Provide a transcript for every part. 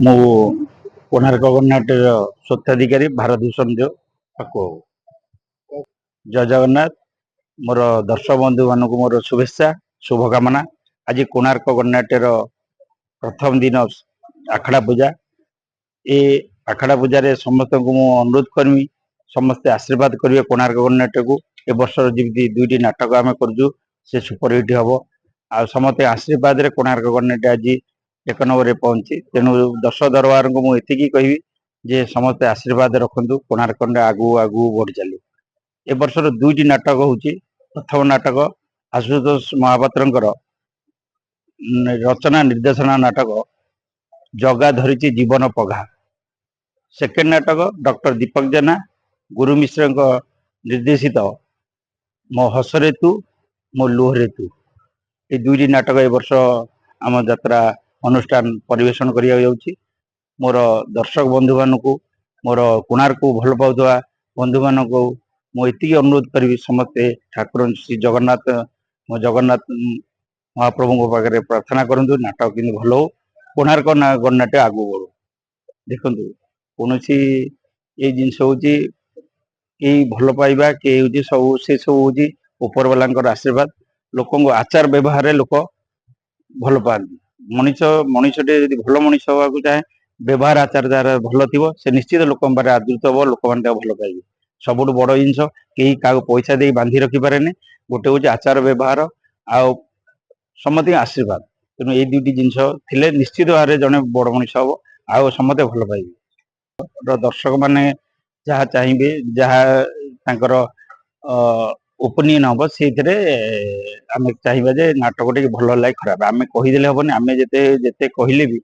ମୁଁ କୋଣାର୍କ ଗଭର୍ଣ୍ଣମେଣ୍ଟର ସ୍ୱତ୍ୱାଧିକାରୀ ଭାରତ ଭୂଷଣ ପାଖୁ ଜୟ ଜଗନ୍ନାଥ। ମୋର ଦର୍ଶକ ବନ୍ଧୁ ମାନଙ୍କୁ ମୋର शुभेच्छा शुभकामना। आज कोणार्क गणनाट्यर प्रथम दिन आखड़ा पूजा। ए आखड़ा पूजा रे समस्त को मु अनुरोध करमी समस्ते आशीर्वाद करिवे कोणार्क गणनाट्य को। ए वर्ष जमी दुईटी नाटक आम करजु से सुपरहिट हम आ समस्ते आशीर्वाद रे कोणार्क गणनाट्य आज एक नंबर पहुंची। तेणु दर्शक दरबार को मुझे कहि जे समस्ते आशीर्वाद रखु कोणार्क आगू आगू बढ़ी चलू। ए वर्षर दुईटी नाटक होची। प्रथम नाटक आशुतोष महापात्र रचना निर्देशना नाटक जगा धरिची जीवन पघा। सेकेंड नाटक डॉक्टर दीपक जेना गुरु मिश्र निर्देशित मो हसरे तू मो लुहरे तू। ये दुईटी नाटक ए वर्ष आम यात्रा अनुष्ठान परिवेशन करिया जाउची। मोर दर्शक बंधु मानक मोर कोणार्क को भल पाउथवा बंधु मानक मुझे अनुरोध करी समस्ते ठाकुर श्री जगन्नाथ मो जगन्नाथ महाप्रभु पाखे प्रार्थना करूँ नाटक कि भल हो कोणार्क गणनाट्य आगू बढ़ू। देखु कौन ये जिनस हूँ भल पाइबा किए सब से सब हूँ ऊपर वाला आशीर्वाद। लोक आचार व्यवहार लोक भल पाती। मनीष मनीषटे भल मनीष हवा चाहे व्यवहार आचार जार भल थी से निश्चित लोक आदृत हम लोक मैंने भल पाइबे। सबुठ बड़ जिनस कहीं क्या पैसा दे बांधि रखिपारे गोटे हूँ आचार व्यवहार आ समति आशीर्वाद। तेणु ये दुईटी जिनस थिले निश्चित भाव जड़े बड़ मनीष हम आ समते भल पाइबे। दर्शक माने जहाँ चाहिए जहाँ ओपिनियन हम से आम चाहिए जे नाटक टे भल लगे खराब आम कहीदे हेनी। आम जिते कहले भी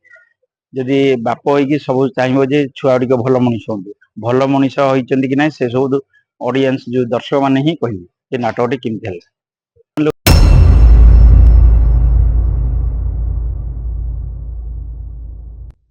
जदि बाप हो सब चाहिए जे छुआ गुड़िक भल मनीष हूँ भल मनीष होती कि ना से सब ऑडियंस जो दर्शक मैंने ही कहे नाटक टे केमती है।